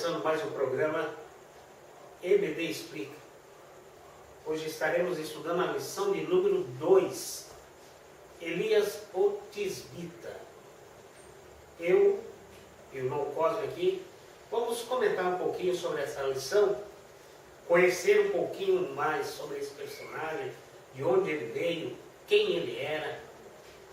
começando mais um programa EBD Explica. Hoje estaremos estudando a lição de número 2, Elias o Tisbita. Eu e o irmão Cosme aqui vamos comentar um pouquinho sobre essa lição, conhecer um pouquinho mais sobre esse personagem, de onde ele veio, quem ele era,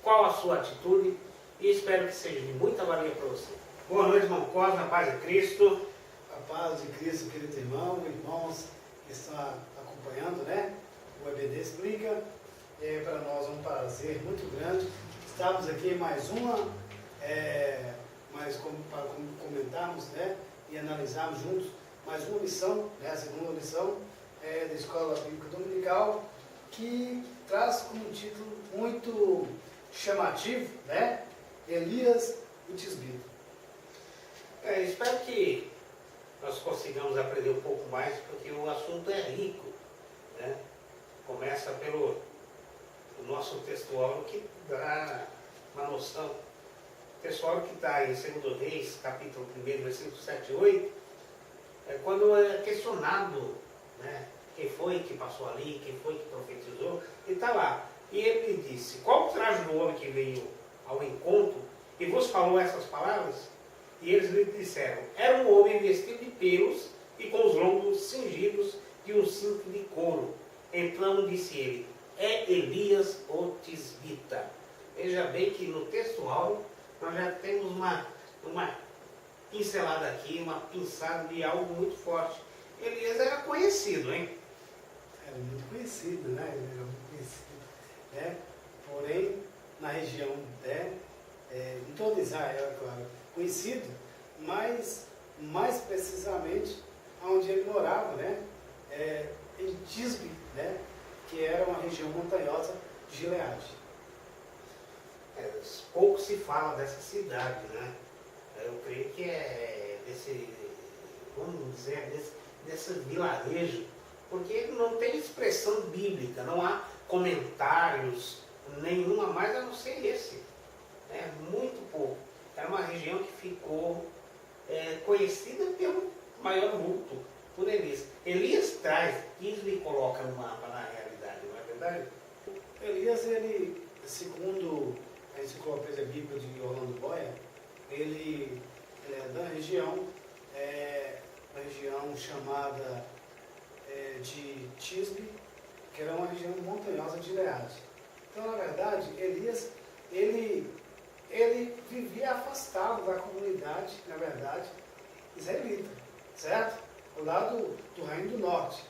qual a sua atitude, e espero que seja de muita valia para você. Boa noite, irmão Cosme, a paz de Cristo. A paz de Cristo, querido irmão, irmãos que estão acompanhando, né? O EBD Explica. É para nós um prazer muito grande estarmos aqui em mais uma, para comentarmos, né? E analisarmos juntos mais uma lição, né? A segunda lição da Escola Bíblica Dominical, que traz como título muito chamativo, né? Elias o Tisbita. Espero que nós consigamos aprender um pouco mais, porque o assunto é rico, né? Começa pelo nosso textual, que dá uma noção. O textual que está em 2 Reis, capítulo 1, versículo 7 e 8, quando é questionado, né, quem foi que passou ali, quem foi que profetizou, ele está lá. E ele disse: qual o traje do homem que veio ao encontro e vos falou essas palavras? E eles lhe disseram: era um homem vestido de pelos e com os lombos cingidos de um cinto de couro. Então disse ele: é Elias o Tisbita. Veja bem que no textual nós já temos uma pincelada aqui, uma pinçada de algo muito forte. Elias era conhecido, hein? Era muito conhecido, né? Ele era muito conhecido, né? Porém, na região, né? Em todo Israel, é claro, conhecido, mas mais precisamente onde ele morava, né? Em Tisbe, né? Que era uma região montanhosa de Gileade. Pouco se fala dessa cidade, né? Eu creio que é desse, vamos dizer, desse vilarejo, porque não tem expressão bíblica, não há comentários nenhuma mais a não ser esse. Muito pouco. Era uma região que ficou conhecida pelo maior vulto, por Elias. Elias traz, Tisbe coloca no mapa na realidade, não é verdade? Elias, ele, segundo a enciclopédia bíblica de Orlando Boyer, ele é da região, uma região chamada de Tisbe, que era uma região montanhosa de Gileade. Então, na verdade, Elias, ele vivia afastado da comunidade, na verdade, israelita, certo? Ao lado do Reino do Norte.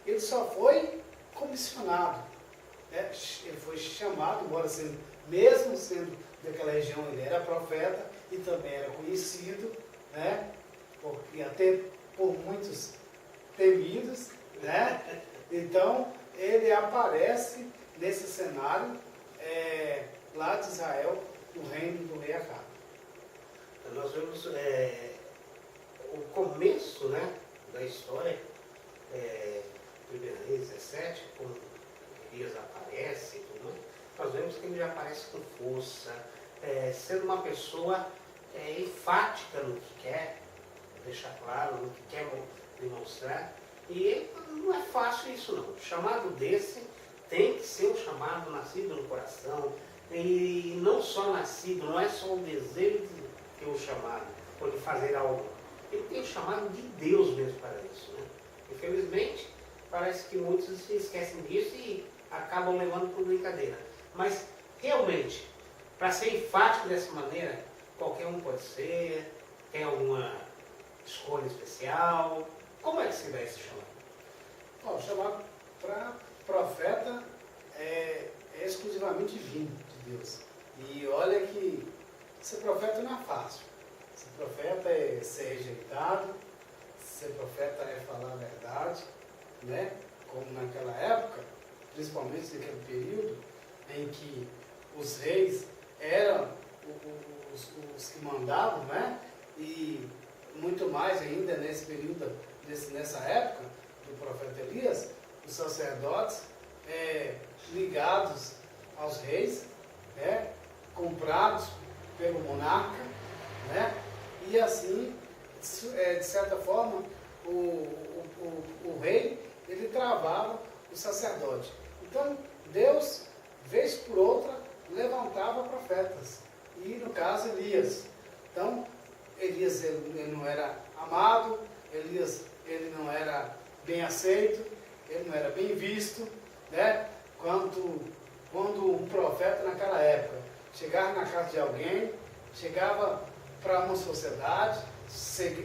Ele só foi comissionado, né? Ele foi chamado, embora mesmo sendo daquela região, ele era profeta e também era conhecido, né? E até por muitos temidos, né? Então, ele aparece nesse cenário lá de Israel, no reino do rei Acabe. Nós vemos o começo, né, da história, 1 Reis 17, quando Elias aparece, tudo mais, nós vemos que ele já aparece com força, sendo uma pessoa enfática no que quer deixar claro, no que quer demonstrar. E não é fácil isso não. O chamado desse tem que ser um chamado nascido no coração, e não só nascido, não é só o desejo de ter o chamado, ou de fazer algo. Ele tem o chamado de Deus mesmo para isso, né? Infelizmente, parece que muitos se esquecem disso e acabam levando por brincadeira. Mas, realmente, para ser enfático dessa maneira, qualquer um pode ser, tem alguma escolha especial. Como é que se dá esse chamado? O chamado para profeta é exclusivamente divino de Deus. E olha que ser profeta não é fácil. Ser profeta é ser rejeitado, ser profeta é falar a verdade, né? Como naquela época, principalmente naquele período em que os reis eram os que mandavam, né? E muito mais ainda nesse período, nessa época do profeta Elias, os sacerdotes ligados aos reis, comprados pelo monarca, né? E assim de certa forma, o rei, ele travava o sacerdote. Então, Deus, vez por outra, levantava profetas. E, no caso, Elias. Então, Elias ele não era amado, Elias ele não era bem aceito, ele não era bem visto, né? Quando um profeta naquela época chegava na casa de alguém, chegava para uma sociedade,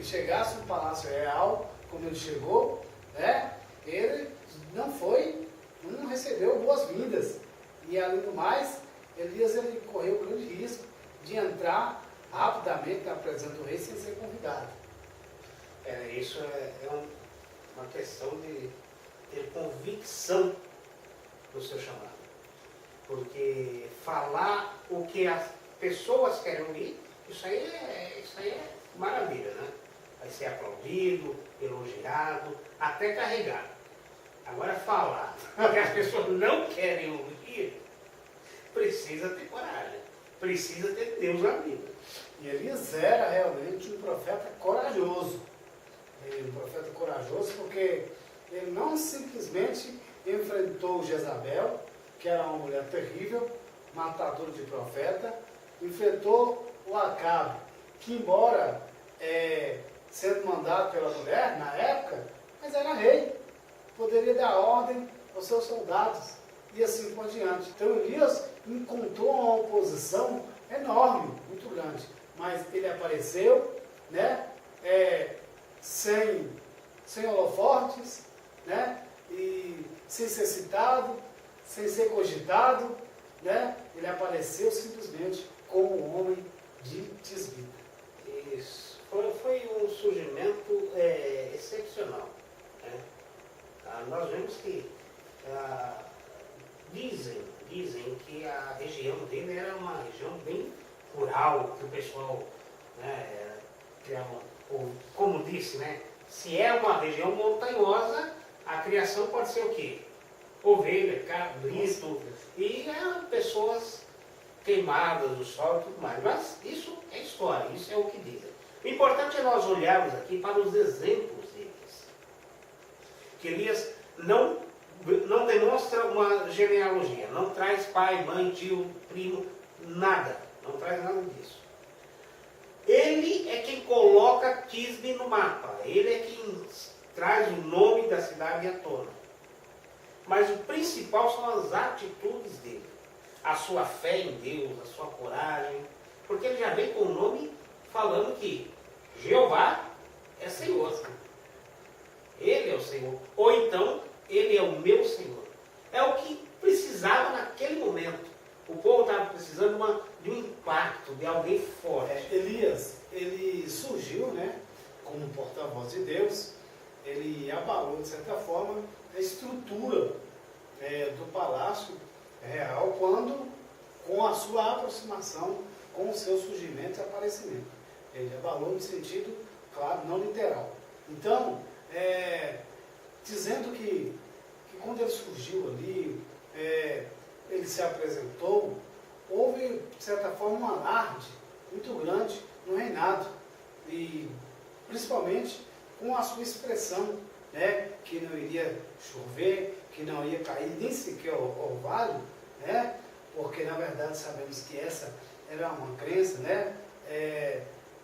chegasse no palácio real, como ele chegou, né? Ele não recebeu boas-vindas. E além do mais, Elias ele correu o grande risco de entrar rapidamente na presença do rei sem ser convidado. Isso uma questão de ter convicção do seu chamado. Porque falar o que as pessoas querem ouvir, isso aí é maravilha, né? Vai ser aplaudido, elogiado, até carregado. Agora falar o que as pessoas não querem ouvir, precisa ter coragem, precisa ter Deus na vida. E Elias era realmente um profeta corajoso. Um profeta corajoso porque ele não simplesmente enfrentou Jezabel, que era uma mulher terrível, matadora de profeta, enfrentou o Acabe, que embora sendo mandado pela mulher na época, mas era rei, poderia dar ordem aos seus soldados e assim por diante. Então Elias encontrou uma oposição enorme, muito grande, mas ele apareceu, né, sem holofortes, né, e sem ser citado, sem ser cogitado, né, ele apareceu simplesmente como um homem de Tisbita. Isso. Foi um surgimento excepcional. Né? Nós vemos que dizem que a região dele era uma região bem rural, que o pessoal, né, criava, como disse, né, se é uma região montanhosa, a criação pode ser o quê? Ovelha, cabrito, e pessoas queimadas do sol e tudo mais. Mas isso é história, isso é o que dizem. O importante é nós olharmos aqui para os exemplos deles. Que Elias não demonstra uma genealogia, não traz pai, mãe, tio, primo, nada. Não traz nada disso. Ele é quem coloca Tisbe no mapa. Ele é quem traz o nome da cidade à tona. Mas o principal são as atitudes dele. A sua fé em Deus, a sua coragem. Porque ele já vem com o nome falando que Jeová é Senhor. Ele é o Senhor. Ou então, ele é o meu Senhor. É o que precisava naquele momento. O povo estava precisando de um impacto, de alguém forte. Elias, ele surgiu, né, como porta-voz de Deus. Ele abalou, de certa forma, a estrutura do palácio real, com a sua aproximação, com o seu surgimento e aparecimento. Ele abalou no sentido, claro, não literal. Então, dizendo que quando ele surgiu ali, ele se apresentou, houve, de certa forma, um alarde muito grande no reinado. E, principalmente, com a sua expressão, né, que não iria chover, que não ia cair nem sequer orvalho, né, porque, na verdade, sabemos que essa era uma crença, né,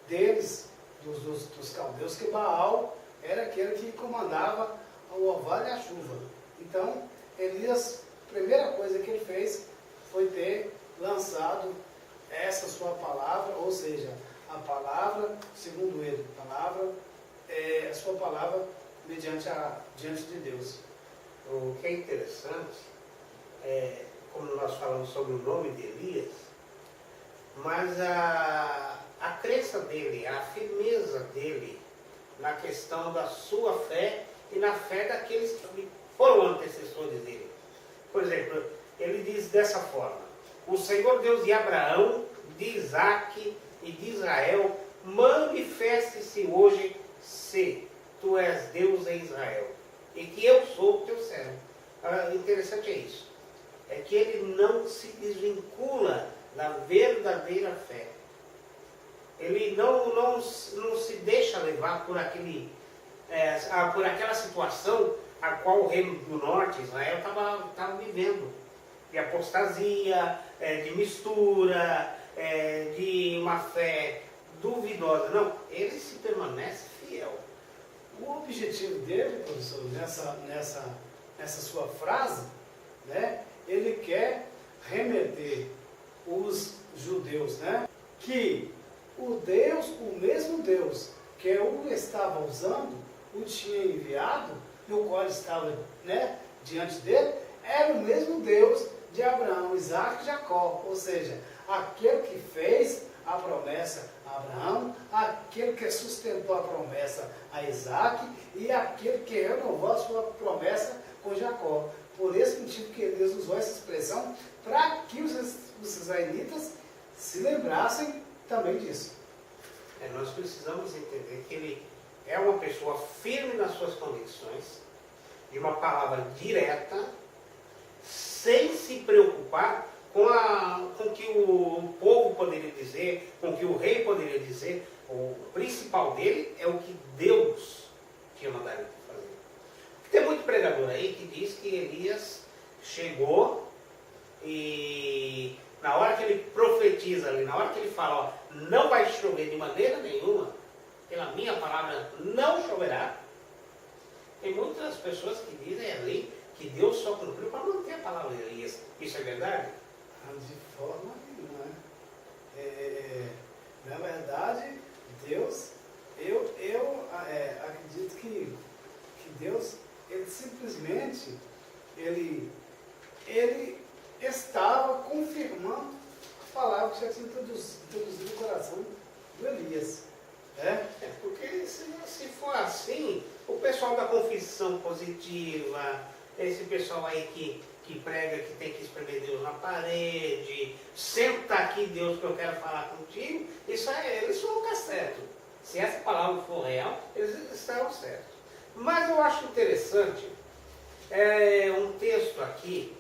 deles, dos caldeus, que Baal era aquele que comandava o orvalho e a chuva. Então, Elias, a primeira coisa que ele fez foi ter lançado essa sua palavra, ou seja, a palavra, segundo ele, a sua palavra diante de Deus. O que é interessante como nós falamos sobre o nome de Elias, mas a crença dele, a firmeza dele na questão da sua fé e na fé daqueles que foram antecessores dele. Por exemplo, ele diz dessa forma: o Senhor Deus de Abraão, de Isaque e de Israel, manifeste-se hoje se tu és Deus em Israel, e que eu sou o teu servo. O interessante é isso, é que ele não se desvincula da verdadeira fé. ele não se deixa levar por por aquela situação a qual o reino do norte, Israel, estava vivendo. De apostasia, de mistura, de uma fé duvidosa. Não, ele se permanece fiel. O objetivo dele, professor, nessa sua frase, né, ele quer remeter os judeus, né, que o mesmo Deus que o estava usando, o tinha enviado, no qual estava, né, diante dele, era o mesmo Deus de Abraão, Isaac e Jacó, ou seja, aquele que fez a promessa a Abraão, aquele que sustentou a promessa a Isaac e aquele que renovou a sua promessa com Jacó. Por esse motivo que Deus usou essa expressão para que os israelitas se lembrassem também disso. Nós precisamos entender que ele é uma pessoa firme nas suas convicções, de uma palavra direta, sem se preocupar com o que o povo poderia dizer, com o que o rei poderia dizer. O principal dele é o que Deus tinha mandado ele fazer. Tem muito pregador aí que diz que Elias chegou e na hora que ele profetiza ali, na hora que ele fala, ó, não vai chover de maneira nenhuma, pela minha palavra não choverá. Tem muitas pessoas que dizem ali que Deus só cumpriu para manter a palavra de Elias. Isso é verdade? De forma nenhuma. Na verdade, Deus, eu acredito que Deus, ele simplesmente, ele estava confirmando a palavra que já tinha introduzido no coração do Elias. Porque se for assim, o pessoal da confissão positiva, esse pessoal aí que prega que tem que escrever Deus na parede, senta aqui Deus que eu quero falar contigo, isso eles vão estar certos. Se essa palavra for real, eles estarão certos. Mas eu acho interessante um texto aqui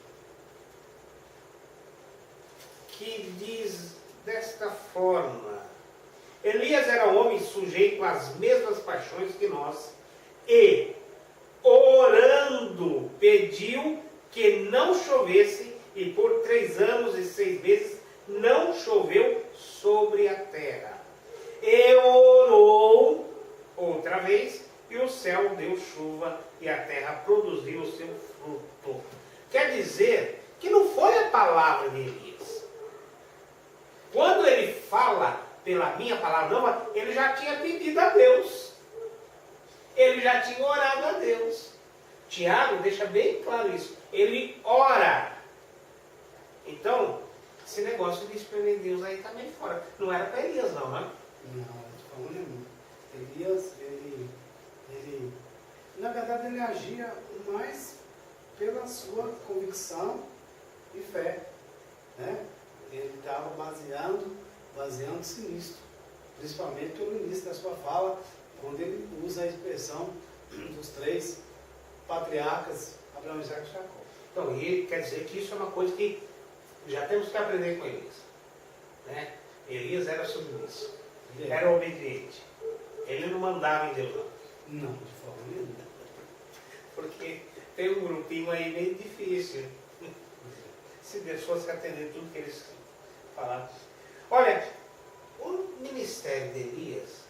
que diz desta forma: Elias era um homem sujeito às mesmas paixões que nós, e orando pediu que não chovesse, e por 3 anos e 6 meses não choveu sobre a terra. E orou outra vez, e o céu deu chuva, e a terra produziu o seu fruto. Quer dizer que não foi a palavra de Elias. Quando ele fala pela minha palavra, não, ele já tinha pedido a Deus. Ele já tinha orado a Deus. Tiago deixa bem claro isso. Ele ora. Então, esse negócio de espremer Deus aí está meio fora. Não era para Elias não, né? Não, de forma nenhuma. Elias, ele, na verdade, ele agia mais pela sua convicção e fé. Né? Ele estava baseando-se nisso. Principalmente pelo início da sua fala, quando ele usa a expressão dos 3 patriarcas, Abraão, Isaac e Jacó. Então, e quer dizer que isso é uma coisa que já temos que aprender com Elias. Né? Elias era submisso, era obediente. Ele não mandava em Deus, não. Não, de forma nenhuma. Porque tem um grupinho aí meio difícil. Se Deus fosse atender tudo que eles falaram. Olha, o ministério de Elias,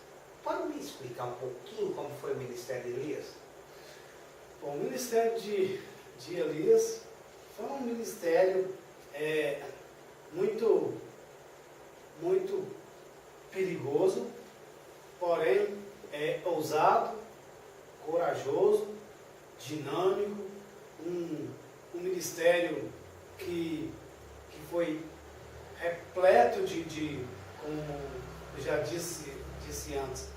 pode me explicar um pouquinho como foi o ministério de Elias? Bom, o ministério de Elias foi um ministério muito perigoso, porém ousado, corajoso, dinâmico, um ministério que foi repleto como eu já disse antes,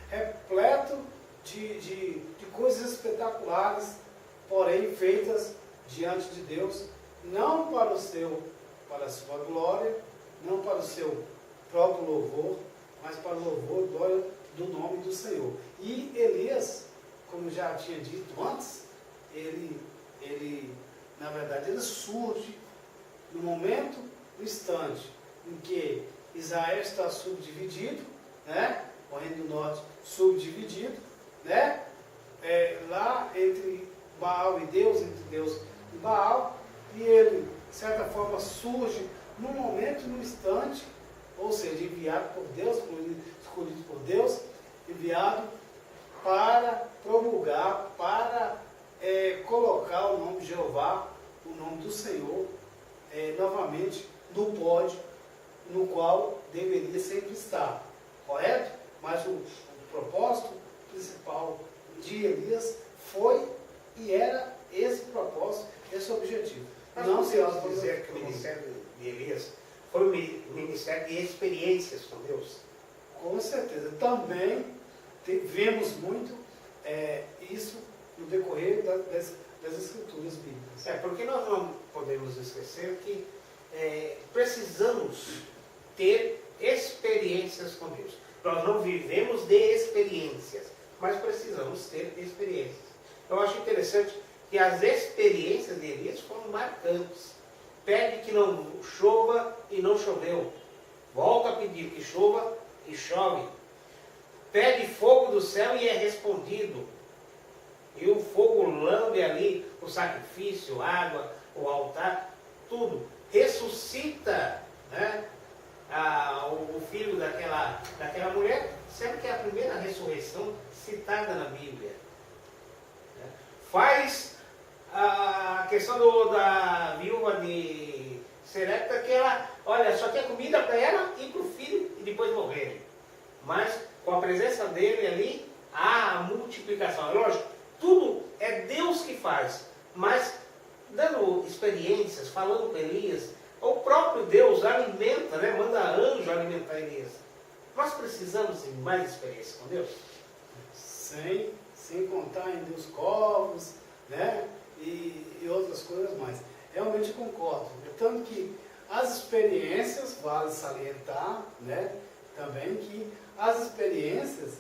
repleto de coisas espetaculares, porém feitas diante de Deus, não para a sua glória, não para o seu próprio louvor, mas para o louvor e glória do nome do Senhor. E Elias, como já tinha dito antes, ele na verdade, ele surge no momento, no instante, em que Israel está subdividido, né? O Reino do Norte subdividido, né? Lá entre Baal e Deus, entre Deus e Baal, e ele, de certa forma, surge num momento, num instante, ou seja, enviado por Deus, escolhido por Deus, enviado para promulgar, para colocar o nome de Jeová, o nome do Senhor, novamente no pódio no qual deveria sempre estar, correto? Mas o propósito principal de Elias foi e era esse propósito, esse objetivo. Nós Não podemos dizer que o ministério de Elias foi um ministério de experiências com Deus. Com certeza. Também vemos muito isso no decorrer das escrituras bíblicas. Porque nós não podemos esquecer que precisamos ter experiências com Deus. Nós não vivemos de experiências, mas precisamos ter experiências. Eu acho interessante que as experiências de Elias foram marcantes. Pede que não chova e não choveu. Volta a pedir que chova e chove. Pede fogo do céu e é respondido. E o fogo lambe ali o sacrifício, a água, o altar, tudo. Ressuscita, né, o filho daquela mulher, sendo que é a primeira ressurreição citada na Bíblia. Faz a questão da viúva de Serepta, que ela, olha, só tinha comida para ela e para o filho e depois morrer. Mas com a presença dele ali, há a multiplicação. É lógico, tudo é Deus que faz, mas dando experiências, falando com Elias, o próprio Deus alimenta, né, manda anjo alimentar Elias. Nós precisamos de mais experiência com Deus? Sem contar ainda os corvos, né, e outras coisas mais. Realmente concordo. Tanto que as experiências, vale salientar, né, também que as experiências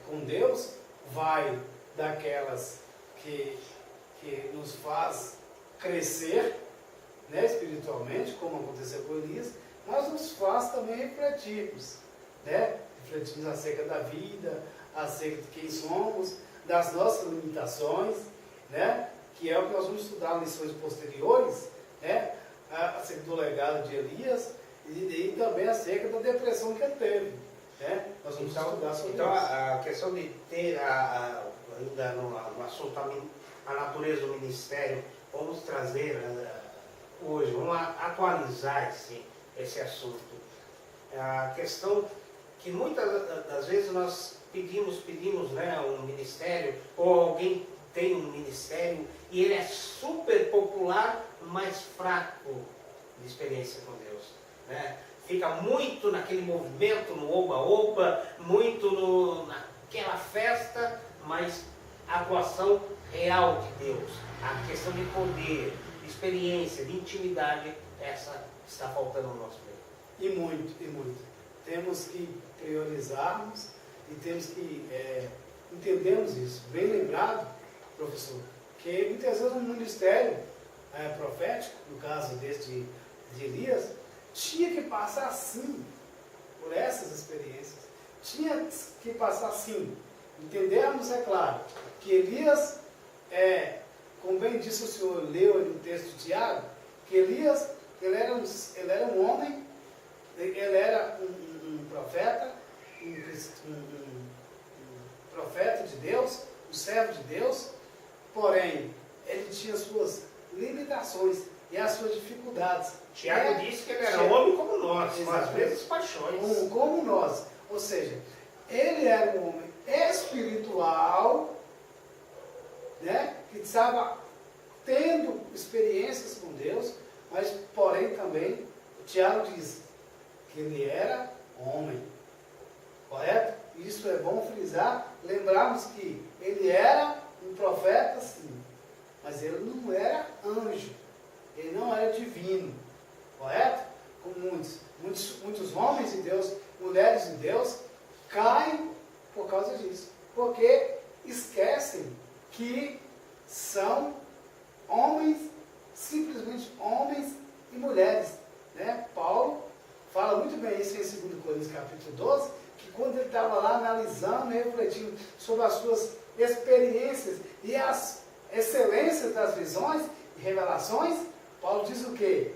com Deus vai daquelas que nos faz crescer, né, espiritualmente, como aconteceu com Elias, mas nos faz também refletirmos, né? Refletirmos acerca da vida, acerca de quem somos, das nossas limitações, né? Que é o que nós vamos estudar em lições posteriores, né? Acerca do legado de Elias e também acerca da depressão que ele teve, né? Nós vamos estudar sobre então isso. a questão de ter ainda no assunto a natureza do ministério, vamos trazer hoje, vamos atualizar esse assunto. A questão que muitas das vezes nós pedimos, né, um ministério, ou alguém tem um ministério e ele é super popular, mas fraco de experiência com Deus, né? Fica muito naquele movimento, no oba-oba, muito naquela festa, mas a atuação real de Deus, a questão de poder, de experiência, de intimidade, essa está faltando no nosso meio. E muito. Temos que priorizarmos e temos que entendermos isso. Bem lembrado, professor, que muitas vezes um ministério profético, no caso deste de Elias, tinha que passar sim por essas experiências. Tinha que passar sim. Entendemos, é claro, que Elias, como bem disse o senhor, leu no texto de Tiago, que Elias, ele era um homem, ele era um profeta, um profeta de Deus, um servo de Deus, porém, ele tinha suas limitações e as suas dificuldades. Tiago disse que ele era homem como nós, com as mesmas paixões. Como nós. Ou seja, ele era um homem espiritual, né, que estava tendo experiências com Deus, mas, porém, também, o Tiago diz que ele era homem. Correto? Isso é bom frisar, lembrarmos que ele era um profeta, sim, mas ele não era anjo, ele não era divino. Correto? Como muitos homens de Deus, mulheres de Deus, caem por causa disso. Porque esquecem que são homens, simplesmente homens e mulheres. Né? Paulo fala muito bem isso em 2 Coríntios capítulo 12, que quando ele estava lá analisando, refletindo sobre as suas experiências e as excelências das visões e revelações, Paulo diz o quê?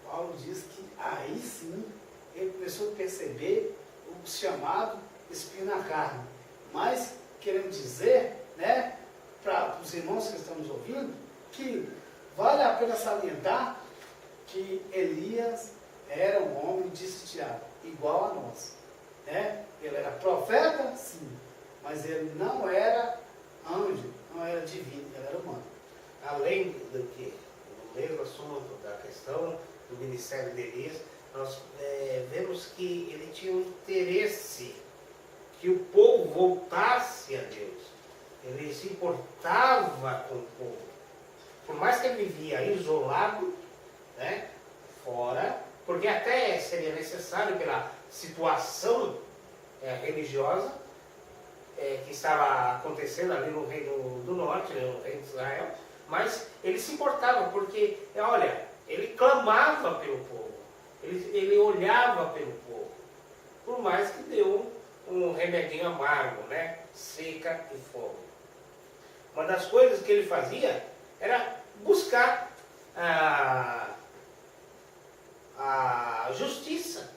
Paulo diz que aí sim ele começou a perceber o chamado espinho na carne. Mas queremos dizer, né, para os irmãos que estamos ouvindo, que vale a pena salientar que Elias era um homem, disse Tiago, igual a nós. Né? Ele era profeta, sim, mas ele não era anjo, não era divino, ele era humano. Além do que, no mesmo assunto da questão do ministério de Elias, nós vemos que ele tinha um interesse que o povo voltasse a Deus. Ele se importava com o povo. Por mais que ele vivia isolado, né, fora, porque até seria necessário pela situação religiosa que estava acontecendo ali no Reino do Norte, no Reino de Israel, mas ele se importava, porque, olha, ele clamava pelo povo, ele olhava pelo povo, por mais que deu um remedinho amargo, né? Seca e fome. Uma das coisas que ele fazia era buscar a justiça.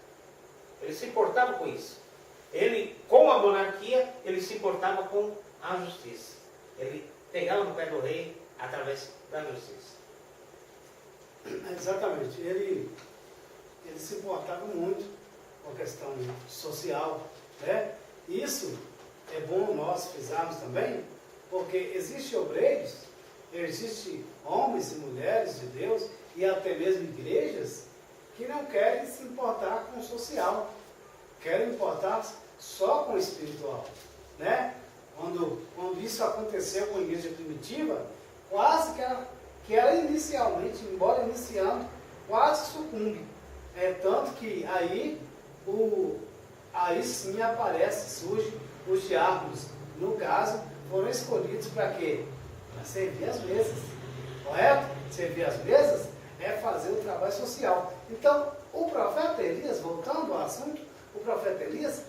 Ele se importava com isso. Ele, com a monarquia, ele se importava com a justiça. Ele pegava no pé do rei através da justiça. Exatamente. Ele se importava muito com a questão social, né? Isso é bom nós frisarmos também, porque existem obreiros, existem homens e mulheres de Deus, e até mesmo igrejas, que não querem se importar com o social, querem importar só com o espiritual, né? Quando isso aconteceu com a igreja primitiva, quase que ela inicialmente, embora iniciando, quase sucumbe. Tanto que aí sim surge os diáconos. No caso, foram escolhidos para quê? Para servir as mesas. Correto? Servir as mesas é fazer o trabalho social. Então, o profeta Elias, voltando ao assunto, o profeta Elias,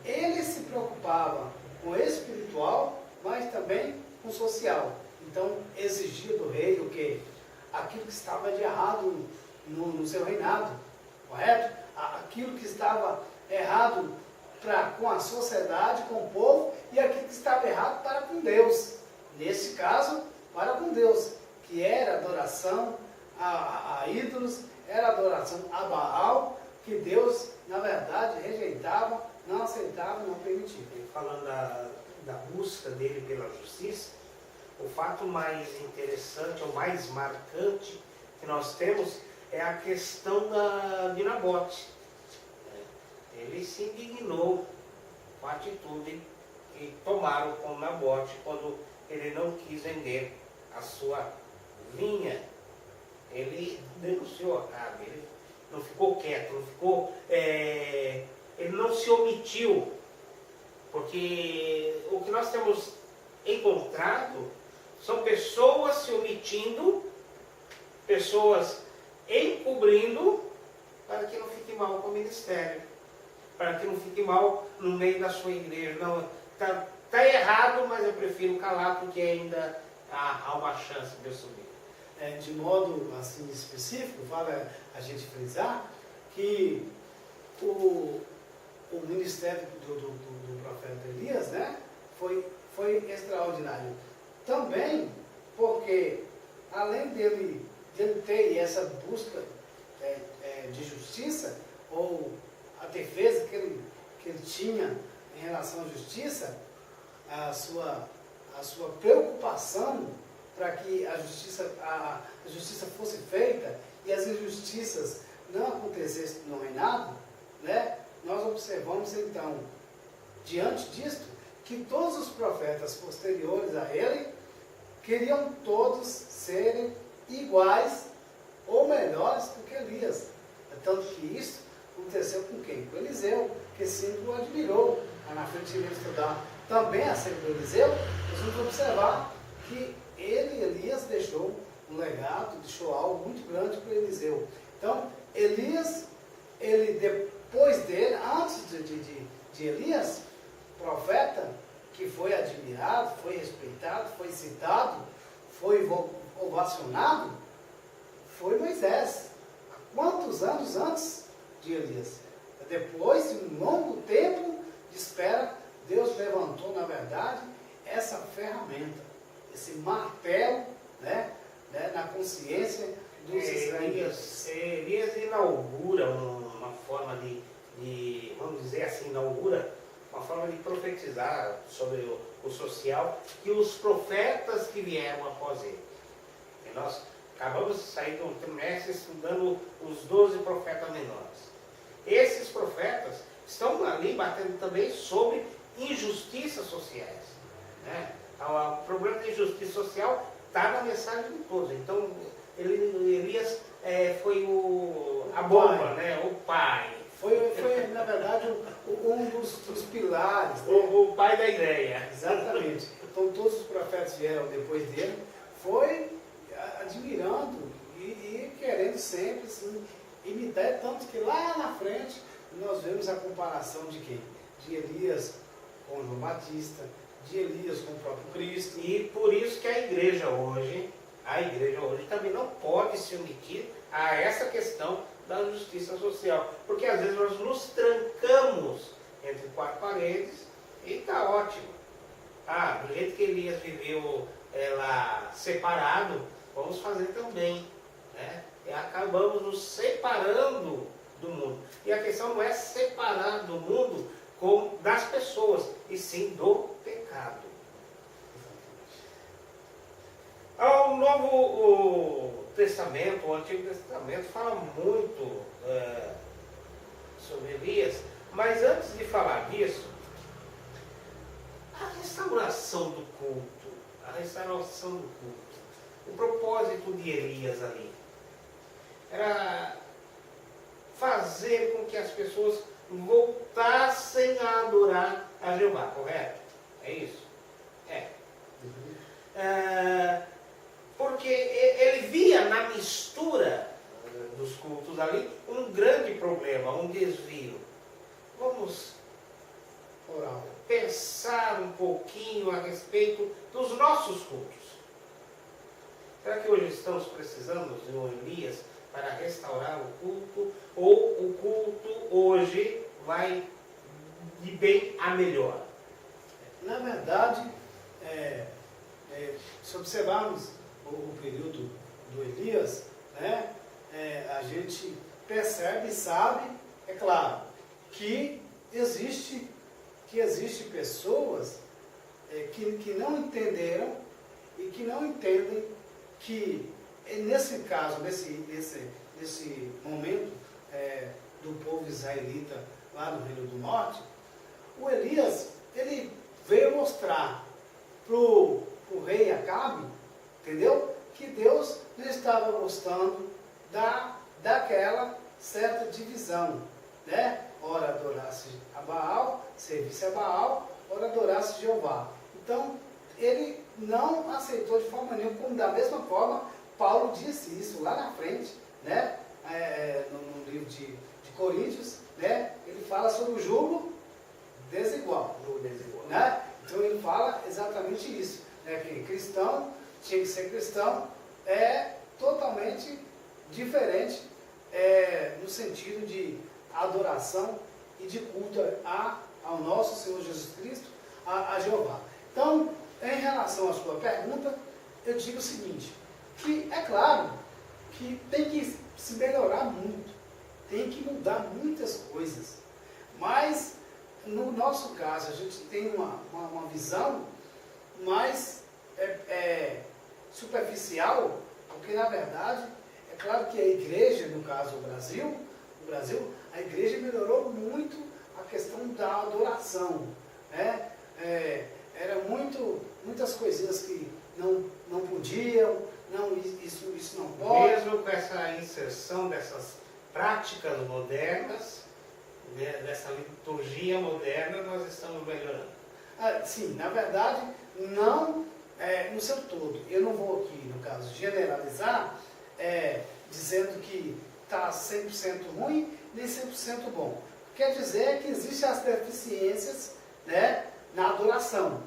ele se preocupava com o espiritual, mas também com o social. Então, exigia do rei o quê? Aquilo que estava de errado no seu reinado. Correto? Aquilo que estava errado com a sociedade, com o povo, e aquilo que estava errado para com Deus. Nesse caso, para com Deus, que era adoração a ídolos, era adoração a Baal, que Deus, na verdade, rejeitava, não aceitava, não permitia. E falando da busca dele pela justiça, o fato mais interessante, ou mais marcante que nós temos é a questão de Nabote. Ele se indignou com a atitude que tomaram com Nabote quando ele não quis vender a sua vinha. Ele denunciou Acabe, ele não ficou quieto, ele não se omitiu, porque o que nós temos encontrado são pessoas se omitindo, pessoas encobrindo, para que não fique mal com o ministério, para que não fique mal no meio da sua igreja. Não, está errado, mas eu prefiro calar, porque ainda há uma chance de eu subir. De modo assim específico, vale a gente frisar que o ministério do profeta Elias, né, foi extraordinário. Também porque, além dele ter essa busca de justiça, ou a defesa que ele tinha em relação à justiça, a sua preocupação para que a justiça fosse feita e as injustiças não acontecessem no reinado, né? Nós observamos então, diante disto, que todos os profetas posteriores a ele queriam todos serem iguais ou melhores do que Elias. Tanto que isso aconteceu com quem? Com Eliseu, que sempre o admirou. Lá na frente de estudar também acerca do Eliseu, nós vamos observar que Elias, deixou um legado, deixou algo muito grande para Eliseu. Então, Elias, ele depois dele, antes de Elias, profeta, que foi admirado, foi respeitado, foi citado, foi ovacionado, foi Moisés. Quantos anos antes de Elias? Depois de um longo tempo de espera, Deus levantou, na verdade, essa ferramenta, esse martelo, na consciência dos israelitas. Elias inaugura uma forma vamos dizer assim, inaugura uma forma de profetizar sobre o social que os profetas que vieram após ele. E nós acabamos de sair do trimestre estudando os 12 profetas menores. Esses profetas estão ali batendo também sobre injustiças sociais. O problema da injustiça social está na mensagem de todos. Então, Elias foi a bomba, o pai. Foi na verdade, um dos pilares. O pai da ideia. Exatamente. Então, todos os profetas vieram depois dele, foi admirando e querendo sempre assim, imitar, tanto que lá na frente nós vemos a comparação de quem? De Elias com João Batista, de Elias com o próprio Cristo. E por isso que a igreja hoje também não pode se omitir a essa questão da justiça social. Porque às vezes nós nos trancamos entre quatro paredes e está ótimo. Do jeito que Elias viveu lá separado, vamos fazer também. E acabamos nos separando do mundo. E a questão não é separar do mundo das pessoas, e sim do pecado. O Novo Testamento, o Antigo Testamento, fala muito sobre Elias, mas antes de falar disso, a restauração do culto, o propósito de Elias ali, era fazer com que as pessoas voltassem a adorar a Jeová, correto? É isso? Porque ele via na mistura dos cultos ali um grande problema, um desvio. Vamos pensar um pouquinho a respeito dos nossos cultos. Será que hoje estamos precisando de um Elias para restaurar o culto? Ou o culto hoje vai de bem a melhor? Na verdade, se observarmos o período do Elias, a gente percebe e sabe, é claro, que existe pessoas que não entenderam e que não entendem que nesse caso, nesse momento do povo israelita lá no Reino do Norte, o Elias, ele veio mostrar para o rei Acabe, entendeu? Que Deus não estava gostando daquela certa divisão, Ora adorasse a Baal, servisse a Baal, ora adorasse Jeová. Então, ele não aceitou de forma nenhuma, como da mesma forma, Paulo disse isso lá na frente, no livro de Coríntios, ele fala sobre o jugo desigual. Então ele fala exatamente isso, que cristão tinha que ser cristão, totalmente diferente no sentido de adoração e de culto ao nosso Senhor Jesus Cristo, a Jeová. Então, em relação à sua pergunta, eu digo o seguinte, que é claro que tem que se melhorar muito, tem que mudar muitas coisas, mas no nosso caso a gente tem uma visão mais superficial, porque na verdade, é claro que a igreja, no caso o Brasil, a igreja melhorou muito a questão da adoração, Era muitas coisinhas que não podiam, isso não pode. Mesmo com essa inserção dessas práticas modernas, dessa liturgia moderna, nós estamos melhorando. Sim, na verdade, não no seu todo. Eu não vou aqui, no caso, generalizar, dizendo que está 100% ruim, nem 100% bom. quer dizer que existem as deficiências, né, na adoração.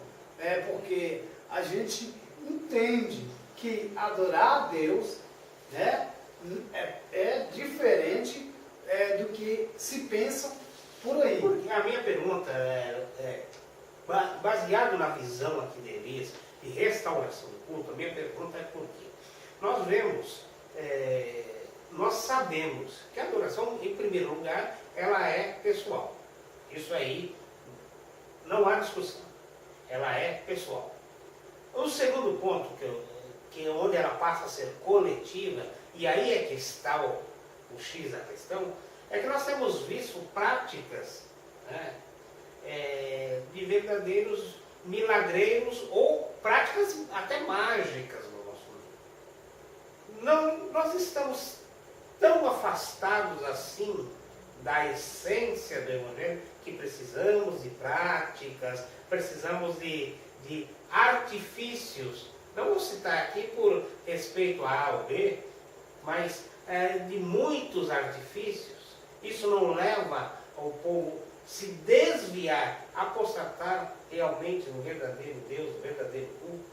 Porque a gente entende que adorar a Deus, né, é diferente do que se pensa por aí. Porque a minha pergunta baseado na visão aqui de Elias de restauração do culto, a minha pergunta é por quê? Nós vemos, nós sabemos que a adoração, em primeiro lugar, ela é pessoal. Isso aí não há discussão. Ela é pessoal. O segundo ponto, que onde ela passa a ser coletiva, e aí é que está o X da questão, é que nós temos visto práticas, né, de verdadeiros milagreiros ou práticas até mágicas no nosso mundo. Nós estamos tão afastados assim da essência do Evangelho que precisamos de práticas, precisamos de artifícios. Não vou citar aqui por respeito a A ou B, mas de muitos artifícios. Isso não leva ao povo se desviar, apostatar realmente no verdadeiro Deus, no verdadeiro culto.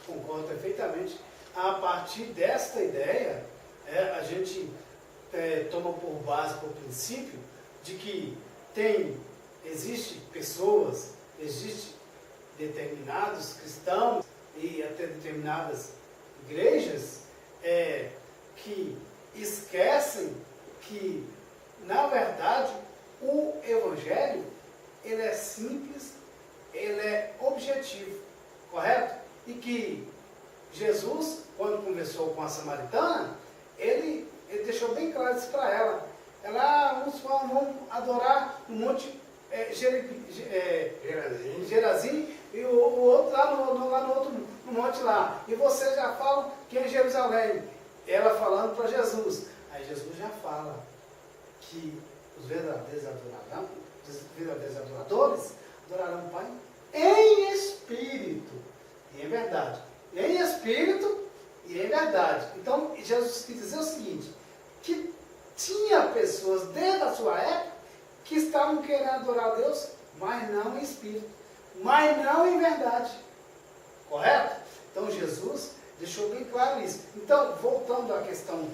Concordo perfeitamente. A partir desta ideia, a gente toma por base, por princípio, de que existe pessoas, existe determinados cristãos e até determinadas igrejas que esquecem que, na verdade, o Evangelho, ele é simples, ele é objetivo, correto? E que Jesus, quando conversou com a samaritana, ele deixou bem claro isso para ela. Uns vão adorar no monte Gerazim e o outro lá no outro no monte lá. E vocês já falam que é Jerusalém. Ela falando para Jesus. Aí Jesus já fala que os verdadeiros adoradores adorarão o Pai em espírito e em verdade. Em espírito e em verdade. Então, Jesus quis dizer o seguinte, que tinha pessoas desde a sua época que estavam querendo adorar a Deus, mas não em espírito, mas não em verdade. Correto? Então, Jesus deixou bem claro isso. Então, voltando à questão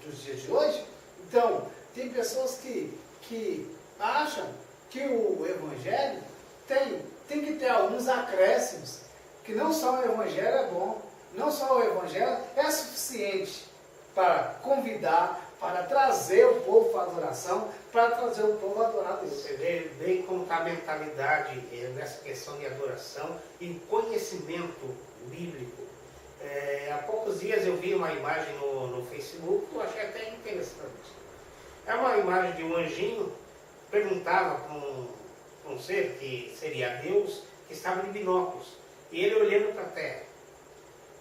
dos dias de hoje, então, tem pessoas que acham que o Evangelho tem que ter alguns acréscimos, que não só o Evangelho é bom, não só o Evangelho é suficiente para convidar, para trazer o povo para a adoração, para trazer o povo a adorar a Deus. Você vê bem como está a mentalidade nessa questão de adoração e conhecimento bíblico. Há poucos dias eu vi uma imagem no Facebook que eu achei até interessante. É uma imagem de um anjinho, perguntava para um ser que seria Deus, que estava de binóculos, e ele olhando para a terra.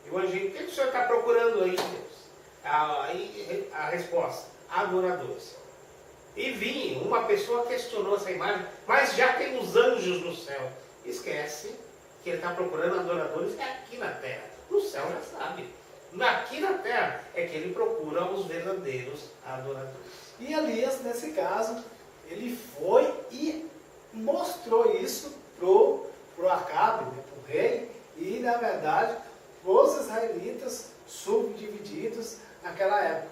E o anjinho, o que o senhor está procurando aí, Deus? Aí a resposta, adoradores. E vinha, uma pessoa questionou essa imagem, mas já tem os anjos no céu. Esquece que ele está procurando adoradores aqui na terra. No céu já sabe. Aqui na terra é que ele procura os verdadeiros adoradores. E Elias, nesse caso, ele foi e mostrou isso pro Acabe, né, pro rei, e na verdade, os israelitas subdivididos naquela época.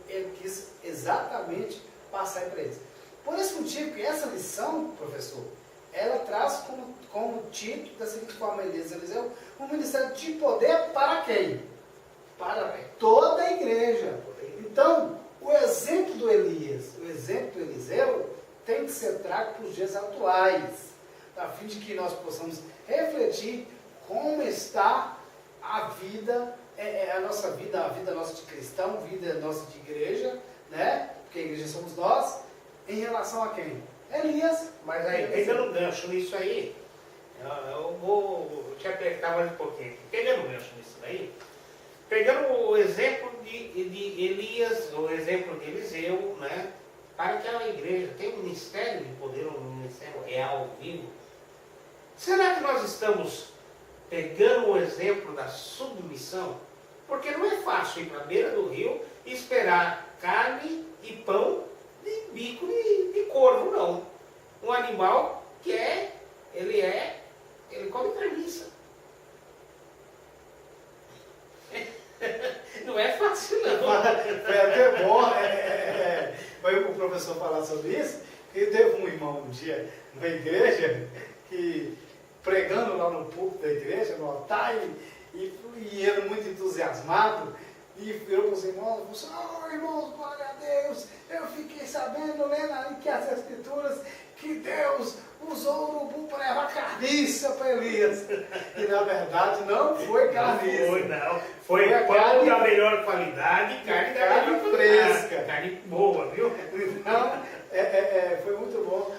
Ele quis exatamente passar para eles. Por esse motivo que essa lição, professor, ela traz como título da seguinte forma, Elias e Eliseu, um ministério de poder para quem? Para toda a igreja. Então, o exemplo do Elias, o exemplo do Eliseu, tem que ser trago para os dias atuais, a fim de que nós possamos refletir como está a vida, a nossa vida, a vida nossa de cristão, a vida nossa de igreja, né? Porque a igreja somos nós, em relação a quem? Elias. Mas aí, pegando gancho nisso aí, eu vou te apertar mais um pouquinho aqui. Pegando gancho nisso aí, pegando o exemplo de Elias, o exemplo de Eliseu, né? Para que a igreja tenha um ministério de poder, um ministério real, vivo. Será que nós estamos pegando o exemplo da submissão? Porque não é fácil ir para a beira do rio e esperar carne e pão de bico de corvo, não. Um animal que ele come carniça. Não é fácil, não. Foi até bom foi o professor falar sobre isso, que teve um irmão um dia numa igreja, que pregando lá no púlpito da igreja, no altar, e ele muito entusiasmado, e virou para os irmãos e falou assim: irmãos, glória a Deus, eu fiquei sabendo, lendo aí que as escrituras, que Deus usou o urubu para levar carniça para Elias. E na verdade não foi carniça. Não foi, não. Foi pão da melhor qualidade, carne da melhor fresca. Carne boa, viu? Então, foi muito bom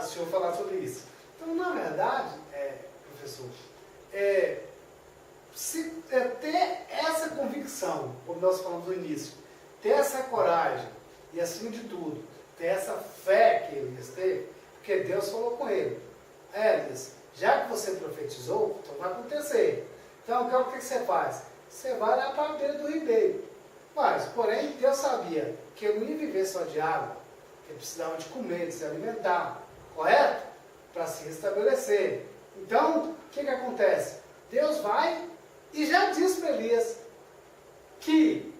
o senhor falar sobre isso. Então, na verdade, professor, se ter essa convicção, como nós falamos no início, ter essa coragem e, acima de tudo, ter essa fé que Elias teve, porque Deus falou com ele: Elias, já que você profetizou, então vai acontecer. Então, o que você faz? Você vai lá para a beira do ribeiro. Mas, porém, Deus sabia que ele não ia viver só de água, que ele precisava de comer, de se alimentar, correto? Para se restabelecer. Então, o que acontece? Deus vai e já diz para Elias que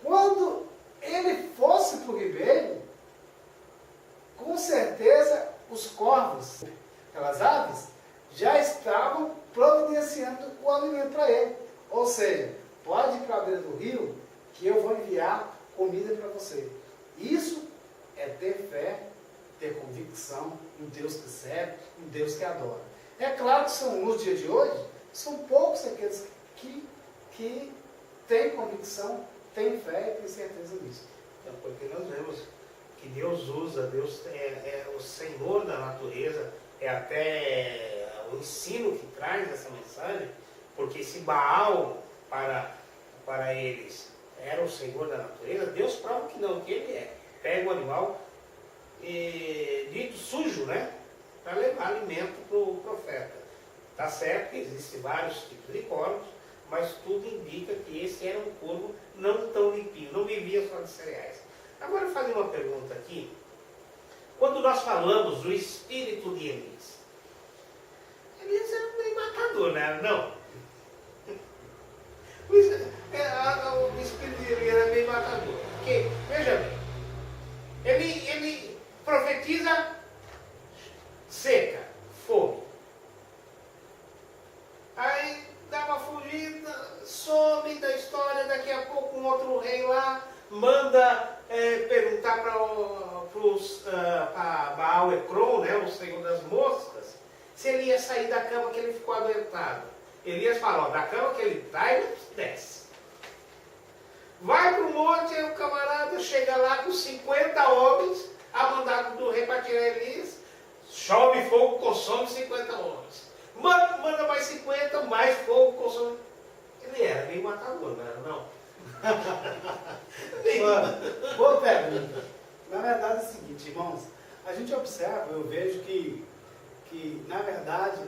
quando ele fosse para o ribeiro, com certeza os corvos, aquelas aves, já estavam providenciando o alimento para ele. Ou seja, pode ir para a beira do rio que eu vou enviar comida para você. Isso é ter fé, ter convicção em Deus que serve, em Deus que adora. É claro que nos dias de hoje, são poucos aqueles que têm convicção, têm fé e têm certeza nisso. Então, porque nós vemos que Deus usa, Deus é o Senhor da natureza, é até o ensino que traz essa mensagem, porque se Baal para eles era o Senhor da natureza, Deus prova que não, que ele é. Pega o animal dito sujo, né? Para levar alimento para o profeta. Está certo que existem vários tipos de corvos, mas tudo indica que esse era um corvo não tão limpinho, não vivia só de cereais. Agora, eu vou fazer uma pergunta aqui. Quando nós falamos do espírito de Elias, Elias era meio matador, né? Não. O espírito de Elias era meio matador. Porque, veja bem, ele profetiza seca, fome. Aí dá uma fugida, some da história, daqui a pouco um outro rei lá manda perguntar para Baal Ecrom, né, o senhor das moscas, se ele ia sair da cama que ele ficou adoentado. Elias fala: da cama que ele está, ele desce. Vai para o monte, aí o camarada chega lá com 50 homens, a mandado do rei para tirar Elias, chove fogo, consome 50 homens. Manda mais 50, mais fogo, consome. Ele era meio matador, não era não? Boa pergunta. Na verdade é o seguinte, irmãos, a gente observa, eu vejo que na verdade,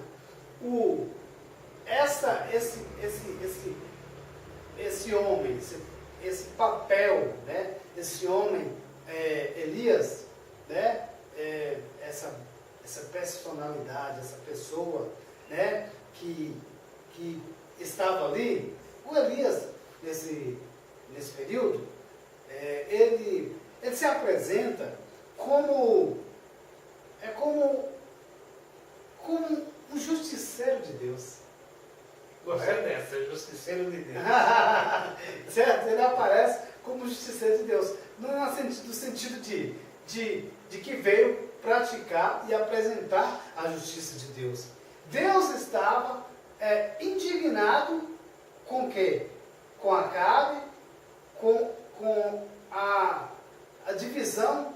esse homem, esse papel, né, esse homem, Elias, né, essa personalidade, essa pessoa, né, que estava ali, o Elias, nesse período, ele se apresenta como um justiceiro de Deus. Gostei dessa, justiceiro de Deus. Certo? Ele aparece como justiceiro de Deus. Não é no sentido de que veio praticar e apresentar a justiça de Deus. Deus estava indignado com o quê? Com Acabe, com a divisão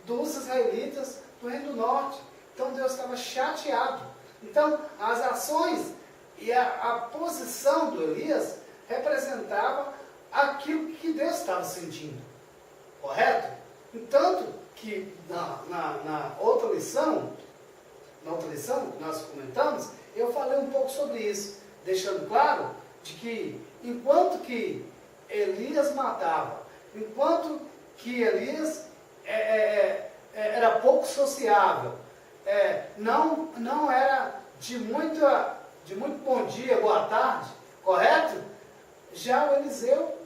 dos israelitas do Reino do Norte. Então Deus estava chateado. Então as ações e a posição do Elias representava aquilo que Deus estava sentindo. Correto? Entanto que na outra lição que nós comentamos, eu falei um pouco sobre isso, deixando claro de que enquanto que Elias matava, enquanto que Elias era pouco sociável, não era de muito bom dia, boa tarde, correto? Já o Eliseu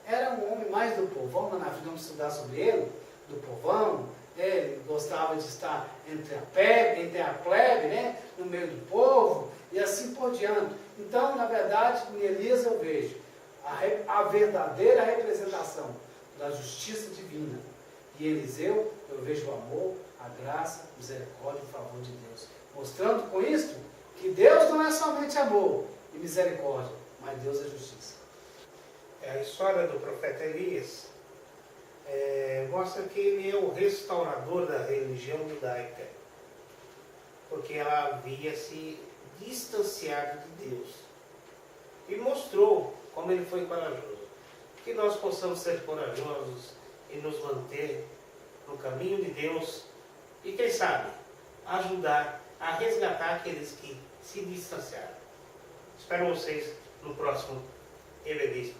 era um homem mais do povão, nós vamos estudar sobre ele, do povão. Ele gostava de estar entre a plebe, né, no meio do povo, e assim por diante. Então, na verdade, em Elias eu vejo a verdadeira representação da justiça divina. E Eliseu, eu vejo o amor, a graça, a misericórdia e o favor de Deus. Mostrando com isto que Deus não é somente amor e misericórdia, mas Deus é justiça. A história do profeta Elias mostra que ele é o restaurador da religião judaica, porque ela havia se distanciado de Deus. E mostrou como ele foi corajoso. Que nós possamos ser corajosos e nos manter no caminho de Deus e, quem sabe, ajudar a resgatar aqueles que se distanciaram. Espero vocês no próximo Evangelho.